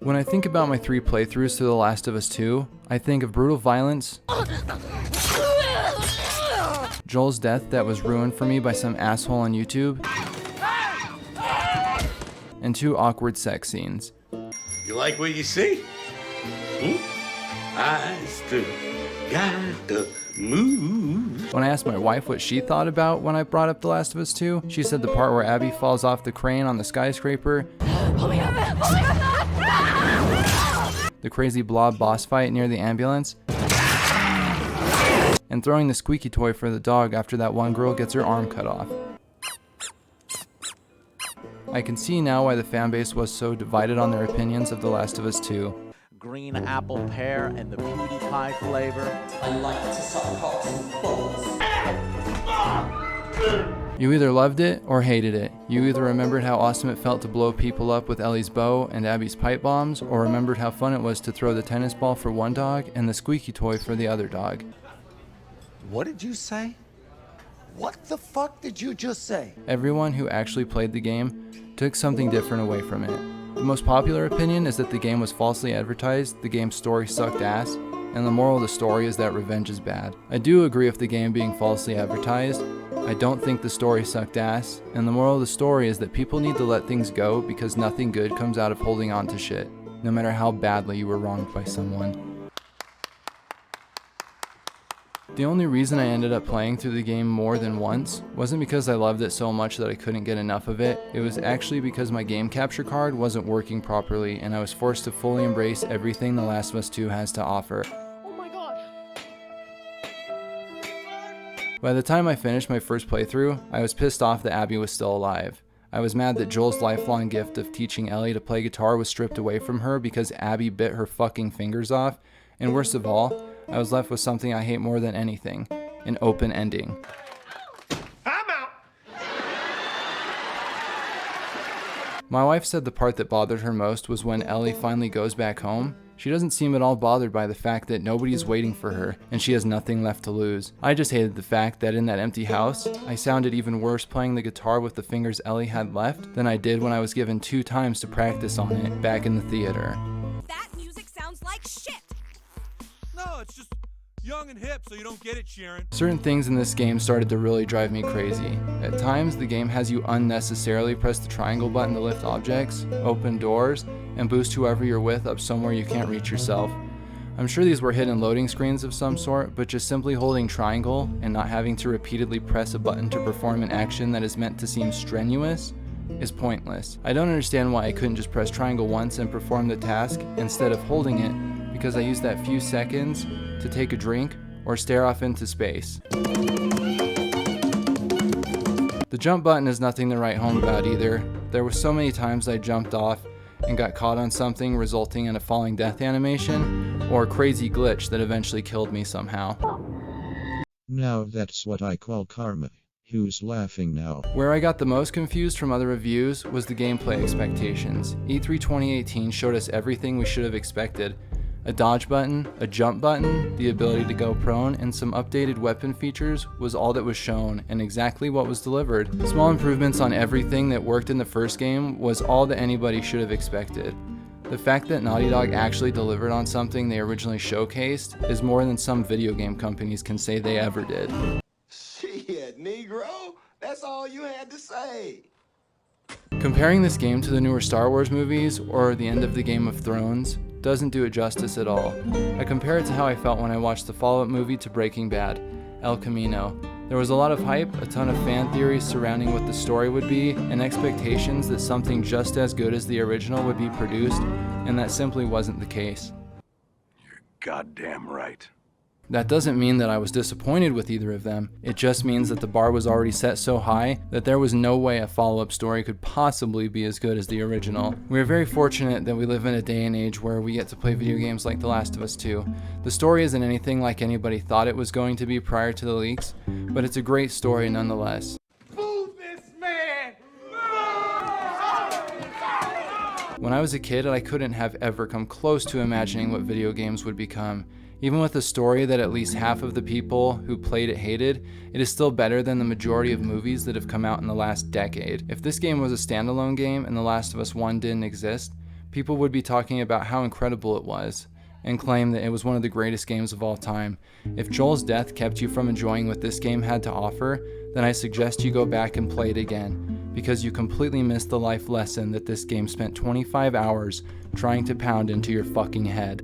When I think about my 3 playthroughs to The Last of Us 2, I think of brutal violence, Joel's death that was ruined for me by some asshole on YouTube, and 2 awkward sex scenes. You like what you see? I still got the move. When I asked my wife what she thought about when I brought up The Last of Us 2, she said the part where Abby falls off the crane on the skyscraper, the crazy blob boss fight near the ambulance, and throwing the squeaky toy for the dog after that one girl gets her arm cut off. I can see now why the fanbase was so divided on their opinions of The Last of Us 2. Green apple pear and the beauty pie flavor. I like to suck cocks and balls. You either loved it or hated it. You either remembered how awesome it felt to blow people up with Ellie's bow and Abby's pipe bombs, or remembered how fun it was to throw the tennis ball for one dog and the squeaky toy for the other dog. What did you say? What the fuck did you just say? Everyone who actually played the game took something different away from it. The most popular opinion is that the game was falsely advertised, the game's story sucked ass, and the moral of the story is that revenge is bad. I do agree with the game being falsely advertised. I don't think the story sucked ass, and the moral of the story is that people need to let things go because nothing good comes out of holding on to shit, no matter how badly you were wronged by someone. The only reason I ended up playing through the game more than once wasn't because I loved it so much that I couldn't get enough of it. It was actually because my game capture card wasn't working properly and I was forced to fully embrace everything The Last of Us 2 has to offer. Oh my god. By the time I finished my first playthrough, I was pissed off that Abby was still alive. I was mad that Joel's lifelong gift of teaching Ellie to play guitar was stripped away from her because Abby bit her fucking fingers off, and worst of all, I was left with something I hate more than anything, an open ending. I'm out. My wife said the part that bothered her most was when Ellie finally goes back home. She doesn't seem at all bothered by the fact that nobody is waiting for her, and she has nothing left to lose. I just hated the fact that in that empty house, I sounded even worse playing the guitar with the fingers Ellie had left than I did when I was given 2 times to practice on it back in the theater. That music sounds like shit. No, it's just young and hip, so you don't get it, Sharon. Certain things in this game started to really drive me crazy. At times, the game has you unnecessarily press the triangle button to lift objects, open doors, and boost whoever you're with up somewhere you can't reach yourself. I'm sure these were hidden loading screens of some sort, but just simply holding triangle and not having to repeatedly press a button to perform an action that is meant to seem strenuous is pointless. I don't understand why I couldn't just press triangle once and perform the task instead of holding it, because I used that few seconds to take a drink or stare off into space. The jump button is nothing to write home about either. There were so many times I jumped off and got caught on something resulting in a falling death animation or a crazy glitch that eventually killed me somehow. Now that's what I call karma. Who's laughing now? Where I got the most confused from other reviews was the gameplay expectations. E3 2018 showed us everything we should have expected. A dodge button, a jump button, the ability to go prone, and some updated weapon features was all that was shown, and exactly what was delivered. Small improvements on everything that worked in the first game was all that anybody should have expected. The fact that Naughty Dog actually delivered on something they originally showcased is more than some video game companies can say they ever did. Shit, Negro, that's all you had to say. Comparing this game to the newer Star Wars movies or the end of the Game of Thrones doesn't do it justice at all. I compare it to how I felt when I watched the follow-up movie to Breaking Bad, El Camino. There was a lot of hype, a ton of fan theories surrounding what the story would be, and expectations that something just as good as the original would be produced, and that simply wasn't the case. You're goddamn right. That doesn't mean that I was disappointed with either of them. It just means that the bar was already set so high that there was no way a follow-up story could possibly be as good as the original. We are very fortunate that we live in a day and age where we get to play video games like The Last of Us 2. The story isn't anything like anybody thought it was going to be prior to the leaks, but it's a great story nonetheless. Move this man! When I was a kid, I couldn't have ever come close to imagining what video games would become. Even with a story that at least half of the people who played it hated, it is still better than the majority of movies that have come out in the last decade. If this game was a standalone game and The Last of Us 1 didn't exist, People would be talking about how incredible it was, and claim that it was one of the greatest games of all time. If Joel's death kept you from enjoying what this game had to offer, then I suggest you go back and play it again, because you completely missed the life lesson that this game spent 25 hours trying to pound into your fucking head.